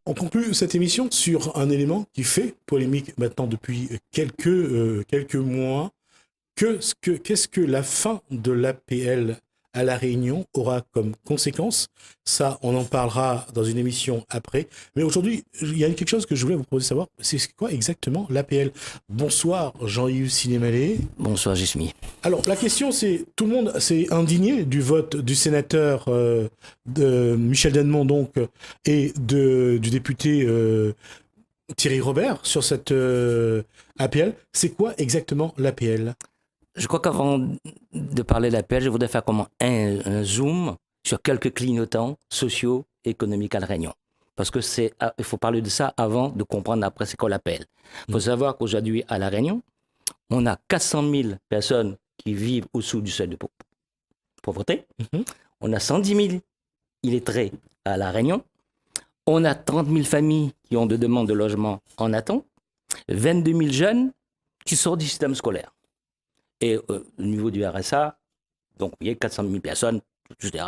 On conclut cette émission sur un élément qui fait polémique maintenant depuis quelques mois. Qu'est-ce que la fin de l'APL à La Réunion aura comme conséquence? Ça, on en parlera dans une émission après. Mais aujourd'hui, il y a quelque chose que je voulais vous poser savoir. C'est quoi exactement l'APL? Bonsoir Jean-Yves Sinémalé. Bonsoir Gismi. Alors la question c'est, tout le monde s'est indigné du vote du sénateur de Michel Dennemont donc, et du député Thierry Robert sur cette APL. C'est quoi exactement l'APL? Je crois qu'avant de parler de l'APL, je voudrais faire comme un zoom sur quelques clignotants sociaux et économiques à La Réunion. Parce que il faut parler de ça avant de comprendre après c'est quoi l'APL. Il faut savoir qu'aujourd'hui à La Réunion, on a 400 000 personnes qui vivent au-dessous du seuil de pauvreté. On a 110 000 illettrés à La Réunion. On a 30 000 familles qui ont des demandes de logement en attente. 22 000 jeunes qui sortent du système scolaire. Et au niveau du RSA, donc il y a 400 000 personnes, etc.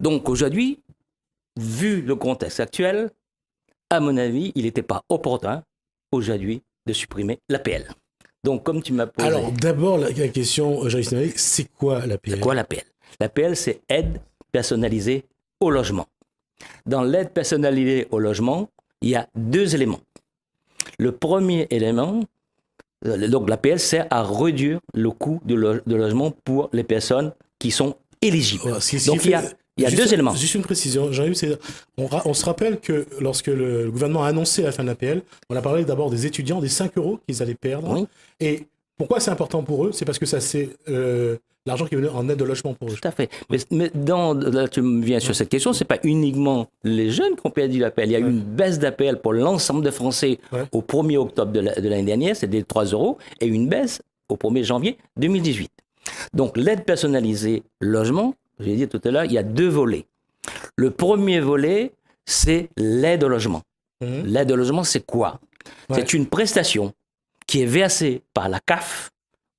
Donc aujourd'hui, vu le contexte actuel, à mon avis, il n'était pas opportun aujourd'hui de supprimer l'APL. Donc comme tu m'as posé... Alors d'abord la question, Jean-Yves, c'est quoi l'APL? C'est quoi l'APL? L'APL, c'est aide personnalisée au logement. Dans l'aide personnalisée au logement, il y a deux éléments. Le premier élément, donc l'APL sert à réduire le coût de logement pour les personnes qui sont éligibles. Voilà, donc il y a deux éléments. Juste une précision, Jean-Yves, on se rappelle que lorsque le gouvernement a annoncé la fin de l'APL, on a parlé d'abord des étudiants, des 5 euros qu'ils allaient perdre. Oui. Et pourquoi c'est important pour eux? C'est parce que ça c'est l'argent qui est venu en aide au logement pour eux. Tout à fait. Mais là, tu me viens sur cette question, ce n'est pas uniquement les jeunes qui ont perdu l'APL. Il y a eu une baisse d'APL pour l'ensemble des Français au 1er octobre de l'année dernière, c'était 3 euros, et une baisse au 1er janvier 2018. Donc l'aide personnalisée logement, j'ai dit tout à l'heure, il y a deux volets. Le premier volet, c'est l'aide au logement. L'aide au logement, c'est quoi? C'est une prestation qui est versée par la CAF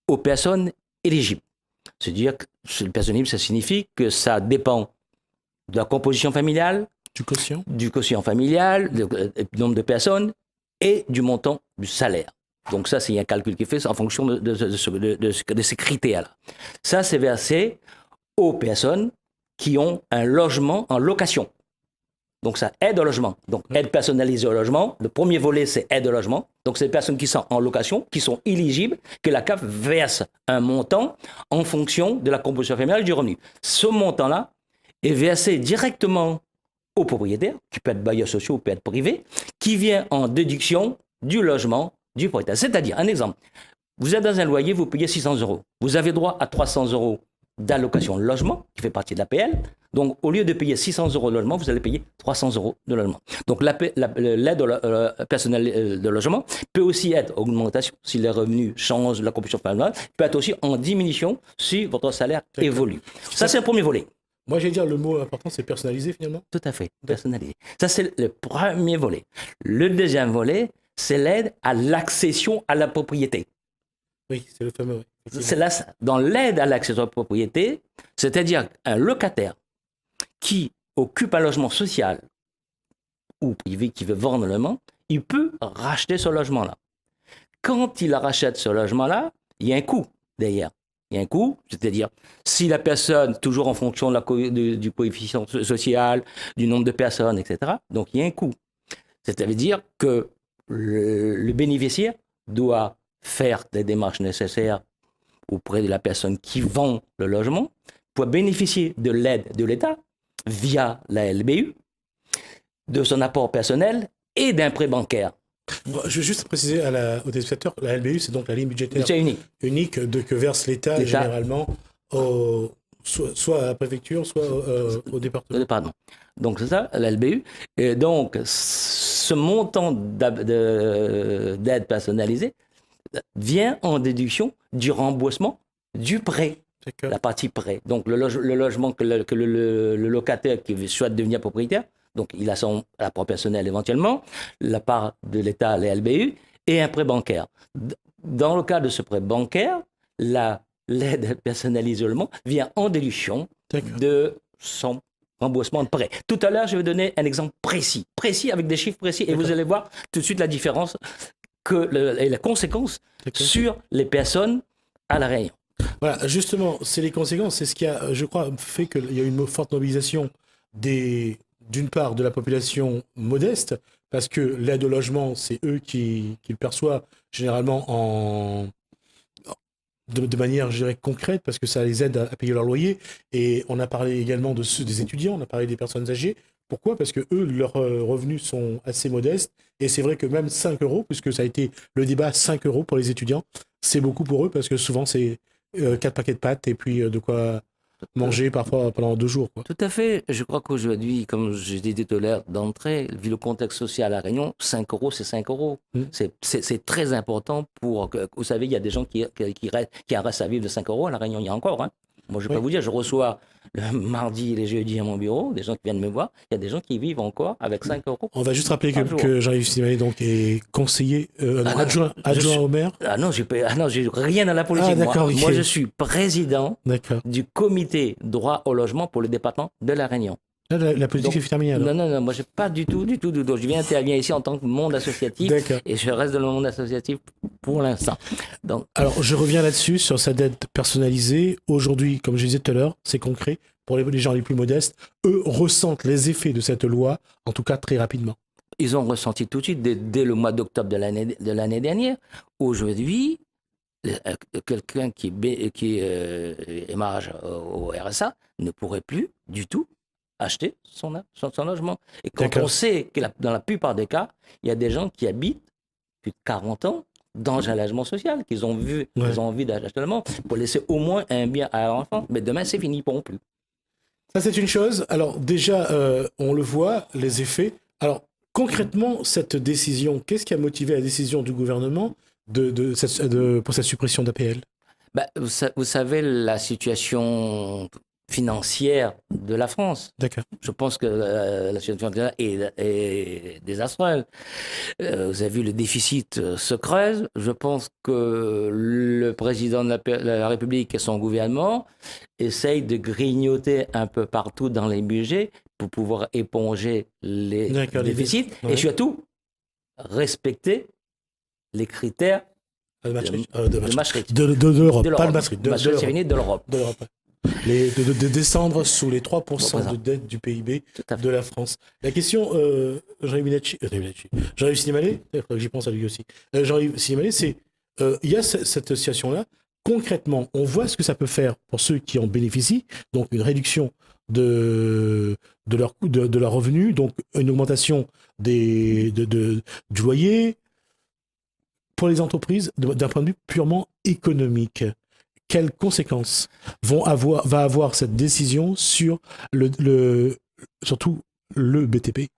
aux personnes éligibles. C'est-à-dire que le personnel libre, ça signifie que ça dépend de la composition familiale, du quotient familial, du nombre de personnes et du montant du salaire. Donc ça, c'est un calcul qui est fait en fonction de ces critères-là. Ça, c'est versé aux personnes qui ont un logement en location. Donc ça aide au logement. Donc aide personnalisée au logement. Le premier volet, c'est aide au logement. Donc c'est les personnes qui sont en location, qui sont éligibles, que la CAF verse un montant en fonction de la composition familiale et du revenu. Ce montant-là est versé directement aux propriétaires, qui peut être bailleurs sociaux ou peut être privés, qui vient en déduction du logement du propriétaire. C'est-à-dire, un exemple, vous êtes dans un loyer, vous payez 600 euros. Vous avez droit à 300 euros d'allocation logement, qui fait partie de l'APL. Donc, au lieu de payer 600 euros de logement, vous allez payer 300 euros de logement. Donc, l'aide personnelle de logement peut aussi être augmentation si les revenus changent, la composition familiale, peut être aussi en diminution si votre salaire évolue. Ça, c'est le premier volet. Moi, j'allais dire le mot important, c'est personnalisé finalement. Tout à fait, personnalisé. Ça, c'est le premier volet. Le deuxième volet, c'est l'aide à l'accession à la propriété. Oui, c'est le fameux. C'est là, dans l'aide à l'accession à la propriété, c'est-à-dire un locataire qui occupe un logement social ou privé qui veut vendre le logement, il peut racheter ce logement-là. Quand il rachète ce logement-là, il y a un coût derrière. Il y a un coût, c'est-à-dire si la personne, toujours en fonction du coefficient social, du nombre de personnes, etc., donc il y a un coût. C'est-à-dire que le bénéficiaire doit faire des démarches nécessaires auprès de la personne qui vend le logement pour bénéficier de l'aide de l'État via la LBU, de son apport personnel et d'un prêt bancaire. Bon, je vais juste préciser aux téléspectateurs, la LBU, c'est donc la ligne budgétaire unique que verse l'État généralement soit à la préfecture, soit au département. Pardon. Donc c'est ça, la LBU. Et donc ce montant d'aide personnalisée vient en déduction du remboursement du prêt. La partie prêt. Donc le logement que le locataire qui souhaite devenir propriétaire, donc il a son apport personnel éventuellement, la part de l'État, les LBU, et un prêt bancaire. Dans le cas de ce prêt bancaire, l'aide personnalisée vient en déduction de son remboursement de prêt. Tout à l'heure, je vais donner un exemple précis avec des chiffres précis, et vous allez voir tout de suite la différence et la conséquence sur les personnes à La Réunion. Voilà, justement, c'est les conséquences. C'est ce qui a, je crois, fait qu'il y a une forte mobilisation d'une part de la population modeste, parce que l'aide au logement, c'est eux qui le perçoivent généralement de manière, je dirais, concrète, parce que ça les aide à payer leur loyer. Et on a parlé également des étudiants, on a parlé des personnes âgées. Pourquoi ? Parce que eux, leurs revenus sont assez modestes. Et c'est vrai que même 5 euros, puisque ça a été le débat, 5 euros pour les étudiants, c'est beaucoup pour eux, parce que souvent, c'est 4 paquets de pâtes et puis de quoi manger parfois pendant 2 jours. Quoi. Tout à fait. Je crois qu'aujourd'hui, comme je disais tout à l'heure d'entrée, vu le contexte social à La Réunion, 5 euros, c'est 5 euros. C'est très important pour... Vous savez, il y a des gens qui restent à vivre de 5 euros à La Réunion. Il y a encore. Hein. Moi, je peux vous dire, je reçois le mardi et les jeudis à mon bureau des gens qui viennent me voir. Il y a des gens qui vivent encore avec 5 euros. On va juste rappeler que Jean-Yves Slimani donc, est conseiller, adjoint au maire. Non, j'ai rien à la politique. Moi, je suis président du comité droit au logement pour le département de La Réunion. La politique est terminée alors. Non, moi je pas du tout. Je viens intervenir ici en tant que monde associatif et je reste dans le monde associatif pour l'instant. Alors je reviens là-dessus, sur sa dette personnalisée. Aujourd'hui, comme je disais tout à l'heure, c'est concret. Pour les gens les plus modestes, eux ressentent les effets de cette loi, en tout cas très rapidement. Ils ont ressenti tout de suite, dès le mois d'octobre de l'année dernière. Aujourd'hui, quelqu'un qui émarge au RSA ne pourrait plus du tout acheter son logement. Et quand on sait que dans la plupart des cas, il y a des gens qui habitent plus de 40 ans dans un logement social, qu'ils ont envie d'acheter un logement pour laisser au moins un bien à leur enfant. Mais demain, c'est fini, ils ne pourront plus. Ça, c'est une chose. Alors déjà, on le voit, les effets. Alors concrètement, cette décision, qu'est-ce qui a motivé la décision du gouvernement pour cette suppression d'APL ? Vous savez, la situation financière de la France. D'accord. Je pense que la situation financière est désastreuse. Vous avez vu, le déficit se creuse. Je pense que le président de la République et son gouvernement essayent de grignoter un peu partout dans les budgets pour pouvoir éponger les déficits et surtout respecter les critères de Maastricht. De l'Europe, pas de Maastricht. De l'Europe. De descendre sous les 3% de dette du PIB de la France. La question, Jean-Yves Slimani, j'y pense à lui aussi. Jean-Yves Slimani, c'est, il y a cette situation-là. Concrètement, on voit ce que ça peut faire pour ceux qui en bénéficient, donc une réduction de leur coût, de leur revenu, donc une augmentation du loyer. Pour les entreprises, d'un point de vue purement économique, quelles conséquences va avoir cette décision sur surtout le BTP ?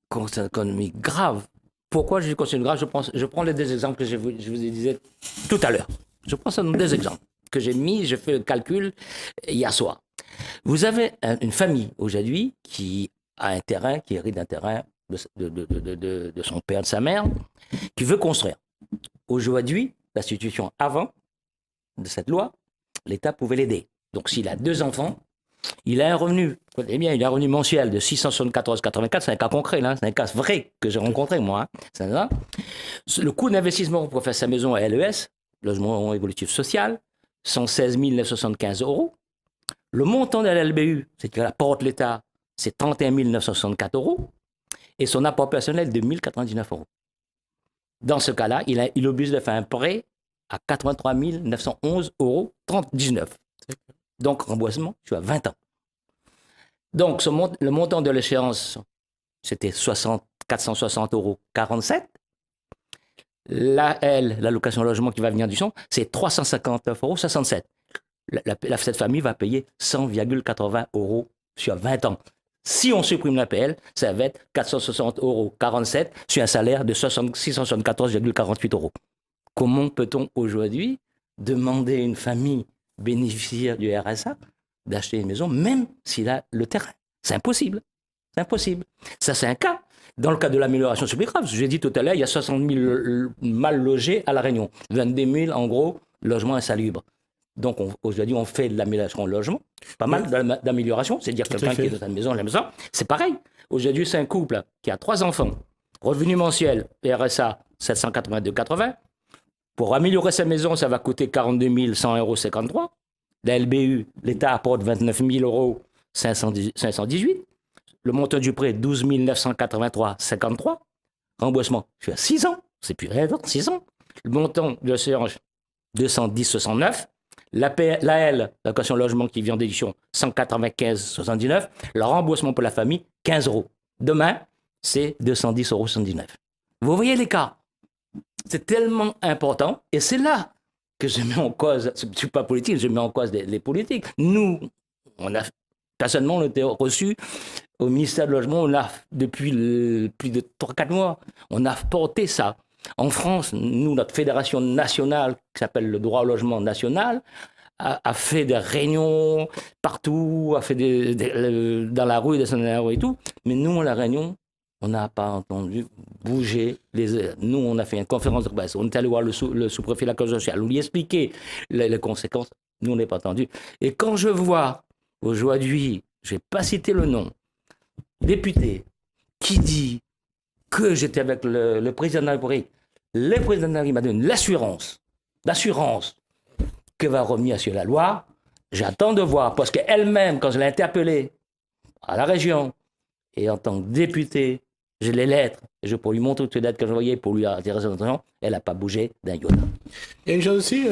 Conséquences économiques graves. Pourquoi je dis conséquences graves ? Je prends les 2 exemples que je vous disais tout à l'heure. Je prends seulement 2 exemples que j'ai fait le calcul hier soir. Vous avez une famille aujourd'hui qui a un terrain, qui hérite d'un terrain de son père, de sa mère, qui veut construire. Aujourd'hui, la situation avant de cette loi, l'État pouvait l'aider. Donc, s'il a 2 enfants, il a un revenu. Eh bien, il a un revenu mensuel de 674,84. C'est un cas concret, là. C'est un cas vrai que j'ai rencontré, moi. Hein. Le coût d'investissement pour faire sa maison à LES, logement évolutif social, 116 975 €. Le montant de la LBU, c'est que apporte l'État, c'est 31 964 €. Et son apport personnel de 1 099 €. Dans ce cas-là, il est obligé de faire un prêt à 83 911,39 €. Donc, remboursement sur 20 ans. Donc, le montant de l'échéance, c'était 460,47 €. L'allocation logement qui va venir du son, c'est 359,67 €. Cette famille va payer 100,80 € sur 20 ans. Si on supprime l'APL, ça va être 460,47 € sur un salaire de 674,48 €. Comment peut-on aujourd'hui demander à une famille bénéficiaire du RSA d'acheter une maison, même s'il a le terrain ? C'est impossible. C'est impossible. Ça, c'est un cas. Dans le cas de l'amélioration, c'est plus grave. J'ai dit tout à l'heure, il y a 60 000 mal logés à La Réunion. 22 000, en gros, logements insalubres. Donc aujourd'hui, on fait de l'amélioration de logement, pas mal d'amélioration, c'est-à-dire quelqu'un qui est dans sa maison, j'aime ça. C'est pareil. Aujourd'hui, c'est un couple qui a 3 enfants, revenu mensuel, RSA 782,80. Pour améliorer sa maison, ça va coûter 42 100,53 €. La LBU, l'État apporte 29 518. Le montant du prêt, 12 983,53. Remboursement, je suis à 6 ans. C'est plus rien d'autre, 6 ans. Le montant de l'assurance, 210,69. L'AL, l'allocation logement qui vient d'édition, 195,79. Le remboursement pour la famille, 15 €. Demain, c'est 210,79 €. Vous voyez l'écart? C'est tellement important. Et c'est là que je mets en cause, je ne suis pas politique, je mets en cause les politiques. Nous, personnellement, on a été reçus au ministère du Logement, depuis plus de 3-4 mois, on a porté ça. En France, nous, notre fédération nationale, qui s'appelle le droit au logement national, a fait des réunions partout, a fait dans la rue, dans la rue et tout. Mais nous, à la réunion, on n'a pas entendu bouger. Nous, on a fait une conférence de presse. On est allé voir le sous-préfet de la cause sociale. On lui a expliqué les conséquences. Nous, on n'a pas entendu. Et quand je vois aujourd'hui, je ne vais pas citer le nom, député qui dit que j'étais avec le président de la République, le président de la République m'a donné l'assurance que va revenir sur la loi. J'attends de voir, parce qu'elle-même, quand je l'ai interpellée à la région, et en tant que député, j'ai les lettres, je peux lui montrer toutes les lettres que j'envoyais pour lui attirer son attention, elle n'a pas bougé d'un iota. Il y a une chose aussi,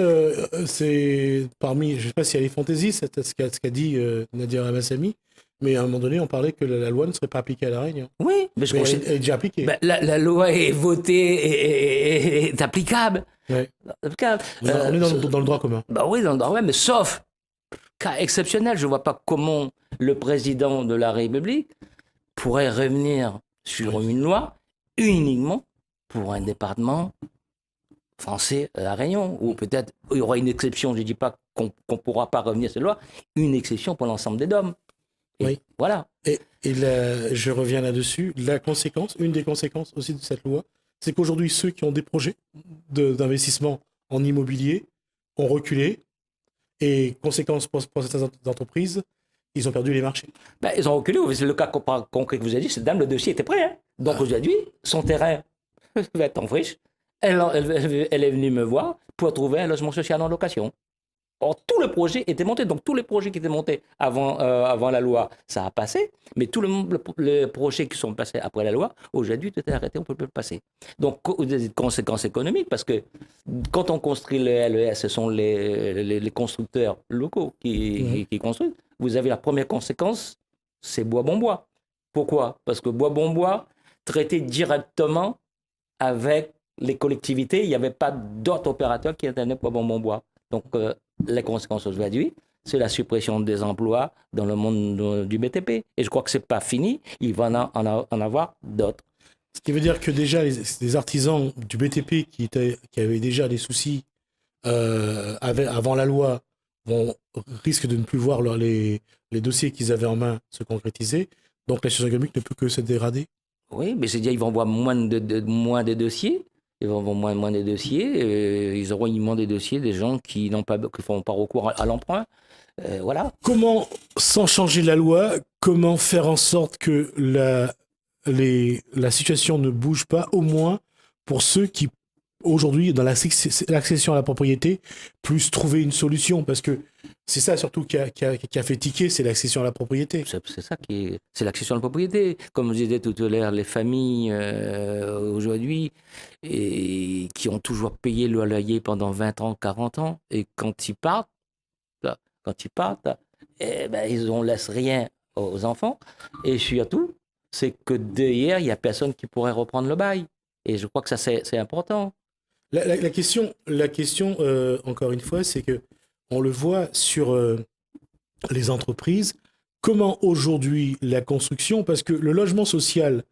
c'est parmi, je ne sais pas si elle est fantaisie, ce qu'a dit Nadir Amassami, mais à un moment donné, on parlait que la loi ne serait pas appliquée à La Réunion. Oui, mais elle est déjà appliquée. Ben, la loi est votée et est applicable. Ouais. On est dans le droit commun. Ben oui, dans le droit commun, mais sauf cas exceptionnel, je ne vois pas comment le président de la République pourrait revenir sur une loi uniquement pour un département français à La Réunion, ou peut-être il y aura une exception, je ne dis pas qu'on ne pourra pas revenir sur cette loi, une exception pour l'ensemble des DOM. Oui. Voilà. Et je reviens là-dessus. Une des conséquences aussi de cette loi, c'est qu'aujourd'hui, ceux qui ont des projets d'investissement en immobilier ont reculé. Et conséquence pour certaines entreprises, ils ont perdu les marchés. Ben, ils ont reculé. C'est le cas concret que vous avez dit. Cette dame, le dossier était prêt. Hein. Donc aujourd'hui, son terrain va être en friche. Elle est venue me voir pour trouver un logement social en location. Or, tout le projet était monté. Donc, tous les projets qui étaient montés avant la loi, ça a passé. Mais tous les projets qui sont passés après la loi, aujourd'hui, tout est arrêté, on ne peut plus le passer. Donc, des conséquences économiques, parce que quand on construit le LES, ce sont les constructeurs locaux qui construisent. Vous avez la première conséquence, c'est Bois-Bon-Bois. Pourquoi? Parce que Bois-Bon-Bois traitait directement avec les collectivités. Il n'y avait pas d'autres opérateurs qui intervenaient pour Bois-Bon-Bois. Donc, les conséquences aujourd'hui, c'est la suppression des emplois dans le monde du BTP. Et je crois que ce n'est pas fini, il va en avoir d'autres. Ce qui veut dire que déjà, les artisans du BTP qui avaient déjà des soucis avant la loi risquent de ne plus voir les dossiers qu'ils avaient en main se concrétiser. Donc la situation économique ne peut que se dégrader. Oui, mais c'est-à-dire qu'ils vont voir moins de dossiers. Ils vont avoir moins de dossiers, ils auront uniquement des dossiers des gens qui ne font pas recours à l'emprunt. Voilà. Comment, sans changer la loi, comment faire en sorte que la situation ne bouge pas, au moins pour ceux qui, aujourd'hui, dans l'accession à la propriété, puissent trouver une solution? Parce que c'est ça surtout qui a fait tiquer, c'est l'accession à la propriété. C'est l'accession à la propriété. Comme je disais tout à l'heure, les familles aujourd'hui qui ont toujours payé le loyer pendant 20 ans, 40 ans, et quand ils partent, ils ne laissent rien aux enfants. Et surtout, c'est que derrière, il n'y a personne qui pourrait reprendre le bail. Et je crois que ça, c'est important. La question, encore une fois, c'est que on le voit sur les entreprises, comment aujourd'hui la construction, parce que le logement social,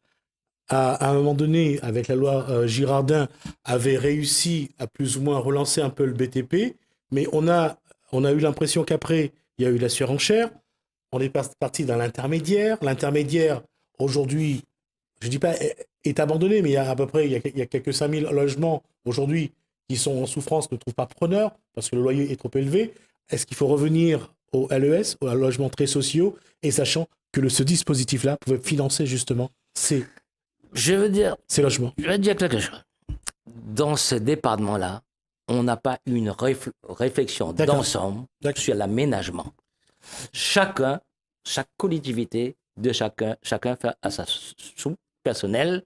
à un moment donné, avec la loi Girardin, avait réussi à plus ou moins relancer un peu le BTP, mais on a eu l'impression qu'après, il y a eu la surenchère, on est parti dans l'intermédiaire. L'intermédiaire, aujourd'hui, je ne dis pas est abandonné, mais il y a à peu près il y a quelques 5000 logements aujourd'hui qui sont en souffrance, ne trouvent pas preneur parce que le loyer est trop élevé. est-ce qu'il faut revenir au LES, au logement très sociaux, et sachant que ce dispositif-là pouvait financer justement ces logements? Je veux dire quelque chose. Dans ce département-là, on n'a pas une réflexion d'ensemble sur l'aménagement. Chaque collectivité de chacun fait à sa soupe personnelle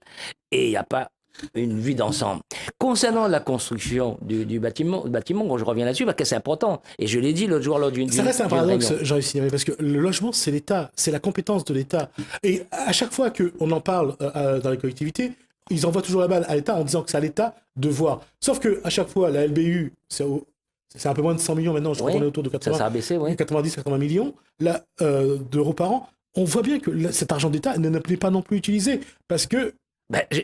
et il n'y a pas une vue d'ensemble. Concernant la construction du bâtiment, je reviens là-dessus parce que c'est important. Et je l'ai dit l'autre jour lors d'une ça reste un paradoxe, Jean-Yves Sinimalé, parce que le logement, c'est l'État, c'est la compétence de l'État. Et à chaque fois qu'on en parle dans les collectivités, ils envoient toujours la balle à l'État en disant que c'est à l'État de voir. Sauf qu'à chaque fois, la LBU, c'est un peu moins de 100 millions maintenant, je crois qu'on est autour de 90-80 millions d'euros par an. On voit bien que cet argent d'État n'est pas non plus utilisé parce que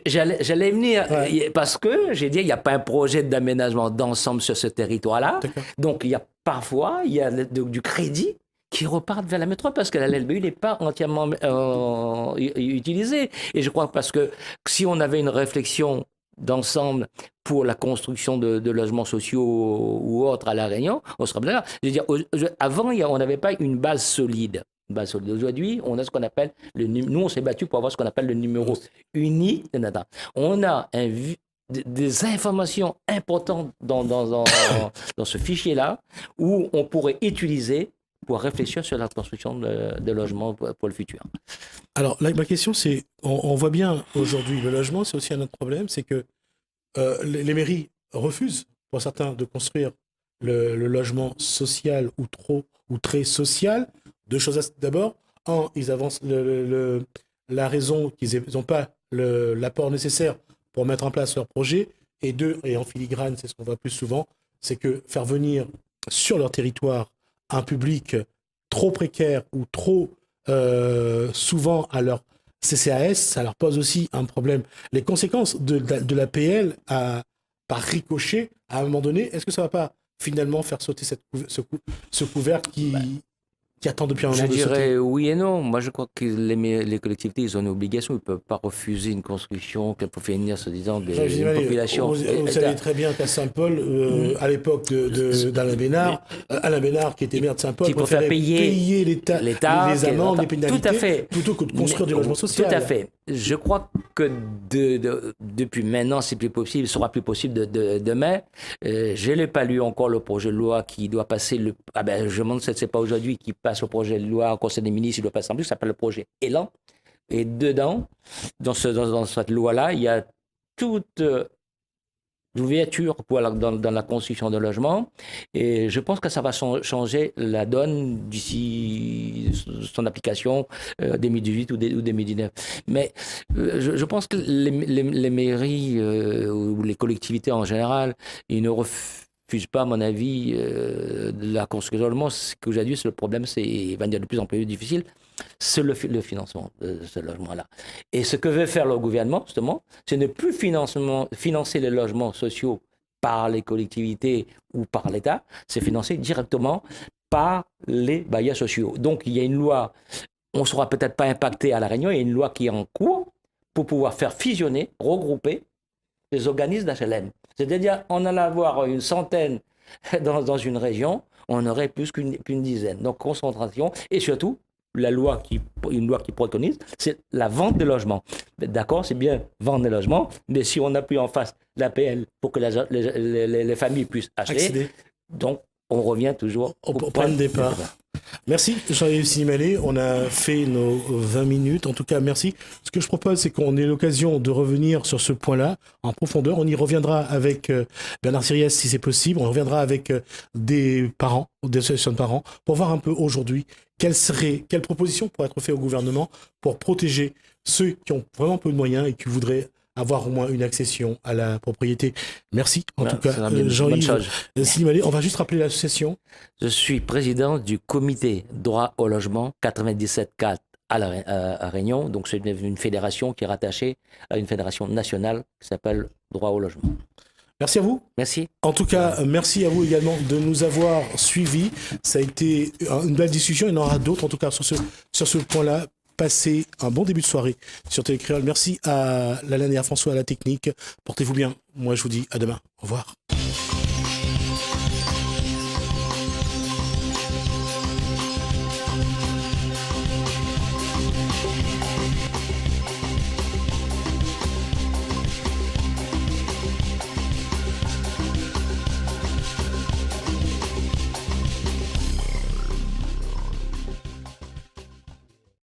j'allais venir, parce que j'ai dit, il n'y a pas un projet d'aménagement d'ensemble sur ce territoire-là. Donc, il y a du crédit qui repart vers la métropole parce que la LBU n'est pas entièrement utilisée. Et je crois parce que si on avait une réflexion d'ensemble pour la construction de logements sociaux ou autres à La Réunion, on serait bien là. Je veux dire, avant, on n'avait pas une base solide. Aujourd'hui, on a ce qu'on appelle nous, on s'est battu pour avoir ce qu'on appelle le numéro unique. On a des informations importantes dans ce fichier-là où on pourrait utiliser pour réfléchir sur la construction de logements pour le futur. Alors, là, ma question, c'est, on voit bien aujourd'hui, le logement, c'est aussi un autre problème, c'est que les mairies refusent, pour certains, de construire le logement social ou très social. Deux choses. D'abord, ils avancent la raison qu'ils n'ont pas l'apport nécessaire pour mettre en place leur projet. Et deux, et en filigrane, c'est ce qu'on voit plus souvent, c'est que faire venir sur leur territoire un public trop précaire ou trop souvent à leur CCAS, ça leur pose aussi un problème. Les conséquences de l'APL par ricochet, à un moment donné, est-ce que ça ne va pas finalement faire sauter ce couvercle qui attend depuis un moment? Je dirais oui et non. Moi, je crois que les collectivités, ils ont une obligation. Ils ne peuvent pas refuser une construction qu'elles peuvent finir se disant une population. Vous savez très bien qu'à Saint-Paul, à l'époque d'Alain Bénard, Alain Bénard, qui était maire de Saint-Paul, préférait payer l'État, les amendes, les pénalités, tout à fait, plutôt que de construire du logement social. Tout à fait. Je crois que depuis maintenant, c'est plus possible, ce sera plus possible demain. Je n'ai pas lu encore le projet de loi qui doit passer je me demande si ce n'est pas aujourd'hui qui passe le projet de loi au Conseil des ministres, il doit passer en plus, ça s'appelle le projet Élan. Et dedans, dans cette loi-là, il y a toute l'ouverture dans la construction de logements. Et je pense que ça va changer la donne d'ici son application 2018 ou 2019. Mais je pense que les mairies ou les collectivités en général, ils ne refusent pas, à mon avis, de la construction de logements. Ce qu'aujourd'hui, le problème, il va devenir de plus en plus difficile, c'est le financement de ce logement-là. Et ce que veut faire le gouvernement, justement, c'est ne plus financer les logements sociaux par les collectivités ou par l'État, c'est financer directement par les bailleurs sociaux. Donc, il y a une loi, on ne sera peut-être pas impacté à La Réunion, il y a une loi qui est en cours pour pouvoir faire fusionner, regrouper les organismes d'HLM. C'est-à-dire, on en avoir une centaine dans une région, on aurait plus qu'une dizaine. Donc, concentration et surtout, une loi qui préconise, c'est la vente des logements. D'accord, c'est bien vendre des logements, mais si on appuie en face l'APL pour que les familles puissent acheter, donc on revient toujours au point de départ. Merci Jean-Yves Sinimalé, on a fait nos 20 minutes, en tout cas merci. Ce que je propose, c'est qu'on ait l'occasion de revenir sur ce point-là en profondeur. On y reviendra avec Bernard Siriès si c'est possible, on reviendra avec des parents, des associations de parents, pour voir un peu aujourd'hui quelles propositions pourraient être faites au gouvernement pour protéger ceux qui ont vraiment peu de moyens et qui voudraient avoir au moins une accession à la propriété. Merci. En tout cas, Jean-Yves Sinimalé, on va juste rappeler l'association. Je suis président du comité droit au logement 97.4 à Réunion. Donc, c'est une fédération qui est rattachée à une fédération nationale qui s'appelle Droit au logement. Merci à vous. Merci. En tout cas, merci à vous également de nous avoir suivis. Ça a été une belle discussion. Il y en aura d'autres, en tout cas, sur ce point-là. Passez un bon début de soirée sur Télécréole. Merci à Lalanne et à François à la technique. Portez-vous bien. Moi, je vous dis à demain. Au revoir.